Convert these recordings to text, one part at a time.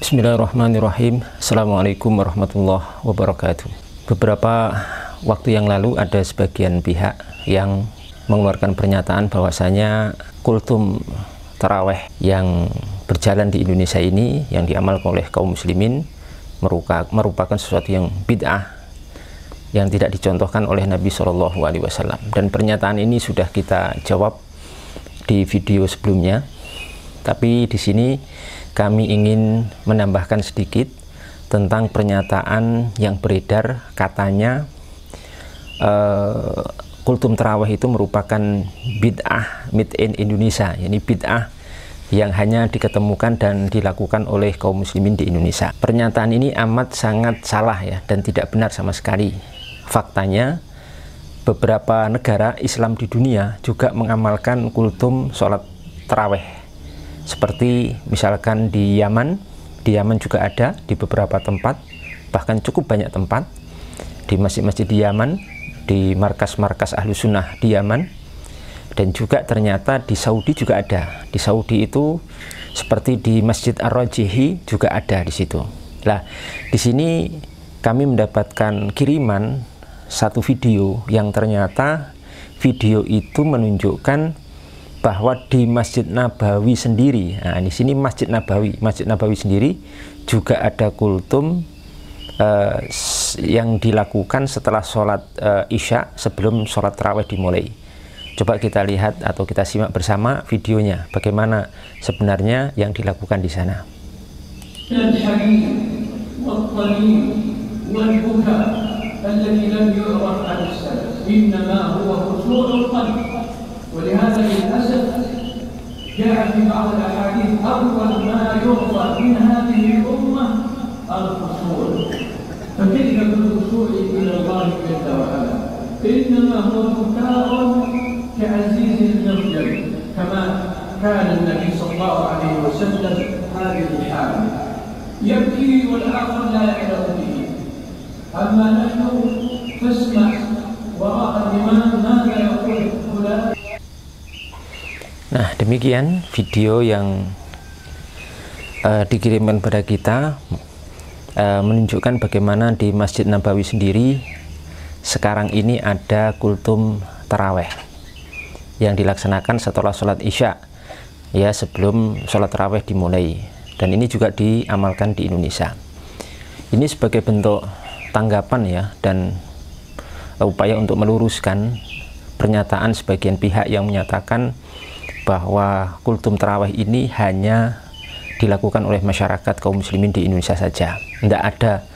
Bismillahirrahmanirrahim. Assalamualaikum warahmatullahi wabarakatuh. Beberapa waktu yang lalu ada sebagian pihak yang mengeluarkan pernyataan bahwasanya kultum taraweh yang berjalan di Indonesia ini, yang diamalkan oleh kaum muslimin, merupakan sesuatu yang bid'ah, yang tidak dicontohkan oleh Nabi SAW. Dan pernyataan ini sudah kita jawab di video sebelumnya, tapi di sini kami ingin menambahkan sedikit tentang pernyataan yang beredar, katanya kultum tarawih itu merupakan bid'ah made in Indonesia, yakni bid'ah yang hanya diketemukan dan dilakukan oleh kaum muslimin di Indonesia. Pernyataan ini amat sangat salah ya, dan tidak benar sama sekali. Faktanya beberapa negara Islam di dunia juga mengamalkan kultum sholat tarawih. Seperti misalkan di Yaman juga ada di beberapa tempat, bahkan cukup banyak tempat, di masjid-masjid di Yaman, di markas-markas ahlu sunnah di Yaman, dan juga ternyata di Saudi juga ada. Di Saudi itu seperti di Masjid Ar-Rajihi juga ada di situ. Nah, di sini kami mendapatkan kiriman satu video yang ternyata video itu menunjukkan bahwa di Masjid Nabawi sendiri, nah di sini Masjid Nabawi sendiri juga ada kultum yang dilakukan setelah sholat Isya sebelum sholat tarawih dimulai. Coba kita lihat atau kita simak bersama videonya, bagaimana sebenarnya yang dilakukan di sana. ولهذا للأسف جاء في بعض الأحاديث أول ما يرفع من هذه الأمة الخشوع، فكيف بالخشوع إلى الله جل وعلا؟ إنما هو بكاء كعزيز المرجل، كما كان النبي صلى الله عليه وسلم هذه الحالة، يبكي والآخر لا يعلم به. أما نحن فاسمع وراء الإمام ماذا يقول فلان. Nah, demikian video yang dikirimkan pada kita, menunjukkan bagaimana di Masjid Nabawi sendiri sekarang ini ada kultum taraweh yang dilaksanakan setelah sholat Isya, ya, sebelum sholat taraweh dimulai. Dan ini juga diamalkan di Indonesia. Ini sebagai bentuk tanggapan ya, dan upaya untuk meluruskan pernyataan sebagian pihak yang menyatakan bahwa kultum tarawih ini hanya dilakukan oleh masyarakat kaum muslimin di Indonesia saja, tidak ada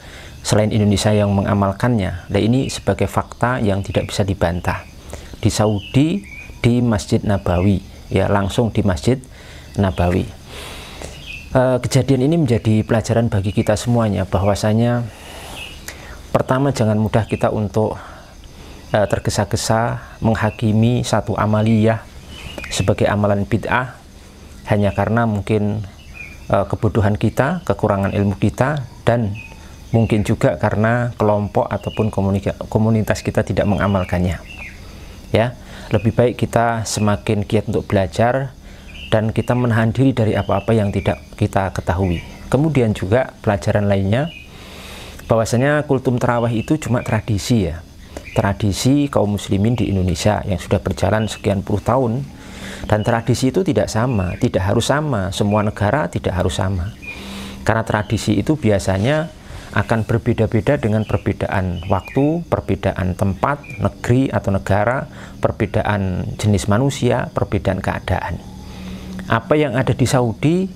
selain Indonesia yang mengamalkannya. Nah, ini sebagai fakta yang tidak bisa dibantah. Di Saudi, di Masjid Nabawi, ya, langsung di Masjid Nabawi. Kejadian ini menjadi pelajaran bagi kita semuanya, bahwasanya pertama, jangan mudah kita untuk tergesa-gesa menghakimi satu amaliyah sebagai amalan bid'ah hanya karena mungkin kebodohan kita, kekurangan ilmu kita, dan mungkin juga karena kelompok ataupun komunitas kita tidak mengamalkannya. Ya, lebih baik kita semakin giat untuk belajar dan kita menahan diri dari apa-apa yang tidak kita ketahui. Kemudian juga pelajaran lainnya, bahwasanya kultum tarawih itu cuma tradisi ya, tradisi kaum muslimin di Indonesia yang sudah berjalan sekian puluh tahun. Dan tradisi itu tidak sama, tidak harus sama, semua negara tidak harus sama. Karena tradisi itu biasanya akan berbeda-beda dengan perbedaan waktu, perbedaan tempat, negeri atau negara, perbedaan jenis manusia, perbedaan keadaan. Apa yang ada di Saudi,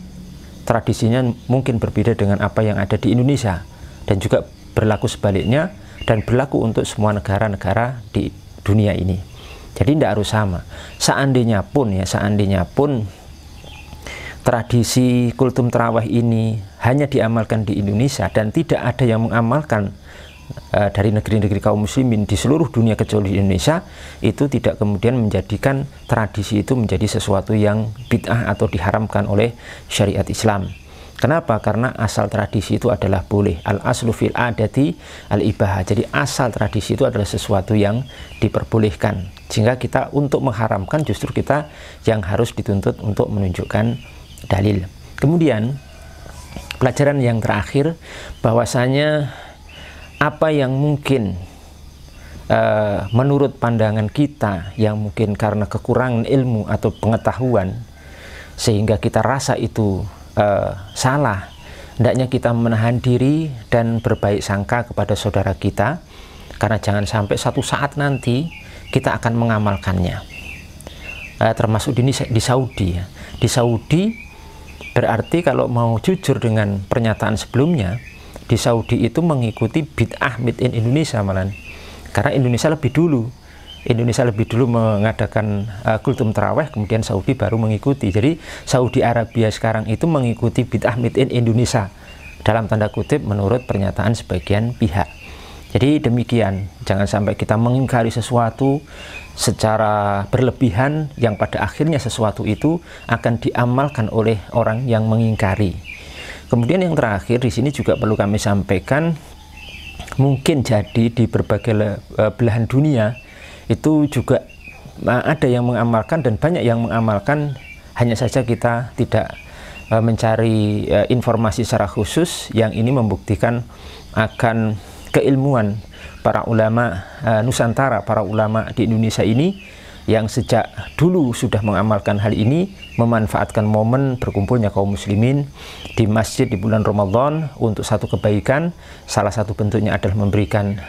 tradisinya mungkin berbeda dengan apa yang ada di Indonesia. Dan juga berlaku sebaliknya, dan berlaku untuk semua negara-negara di dunia ini. Jadi tidak harus sama. Seandainya pun tradisi kultum tarawih ini hanya diamalkan di Indonesia dan tidak ada yang mengamalkan dari negeri-negeri kaum muslimin di seluruh dunia kecuali di Indonesia, itu tidak kemudian menjadikan tradisi itu menjadi sesuatu yang bid'ah atau diharamkan oleh syariat Islam. Kenapa? Karena asal tradisi itu adalah boleh. Al-aslu fil adati al-ibahah. Jadi asal tradisi itu adalah sesuatu yang diperbolehkan. Sehingga kita untuk mengharamkan justru kita yang harus dituntut untuk menunjukkan dalil. Kemudian Pelajaran yang terakhir, bahwasanya apa yang mungkin menurut pandangan kita, yang mungkin karena kekurangan ilmu atau pengetahuan sehingga kita rasa itu salah, hendaknya kita menahan diri dan berbaik sangka kepada saudara kita, karena jangan sampai satu saat nanti kita akan mengamalkannya. Termasuk di Saudi ya. Di Saudi berarti kalau mau jujur dengan pernyataan sebelumnya, di Saudi itu mengikuti bid'ah made in Indonesia malah. Karena Indonesia lebih dulu mengadakan kultum tarawih, kemudian Saudi baru mengikuti. Jadi Saudi Arabia sekarang itu mengikuti bid'ah made in Indonesia, dalam tanda kutip menurut pernyataan sebagian pihak. Jadi demikian, jangan sampai kita mengingkari sesuatu secara berlebihan yang pada akhirnya sesuatu itu akan diamalkan oleh orang yang mengingkari. Kemudian yang terakhir di sini juga perlu kami sampaikan, mungkin jadi di berbagai belahan dunia itu juga ada yang mengamalkan dan banyak yang mengamalkan, hanya saja kita tidak mencari informasi secara khusus yang ini membuktikan akan keilmuan para ulama Nusantara, para ulama di Indonesia ini yang sejak dulu sudah mengamalkan hal ini, memanfaatkan momen berkumpulnya kaum muslimin di masjid di bulan Ramadan untuk satu kebaikan. Salah satu bentuknya adalah memberikan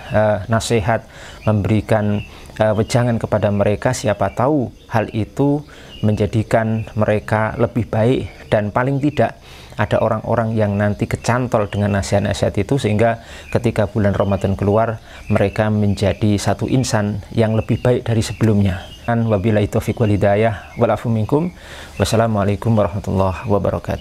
nasihat, memberikan wejangan kepada mereka, siapa tahu hal itu menjadikan mereka lebih baik, dan paling tidak ada orang-orang yang nanti kecantol dengan nasihat-nasihat itu, sehingga ketika bulan Ramadan keluar mereka menjadi satu insan yang lebih baik dari sebelumnya. Wabillahi taufiq wal hidayah wal afu minkum. Wassalamualaikum warahmatullahi wabarakatuh.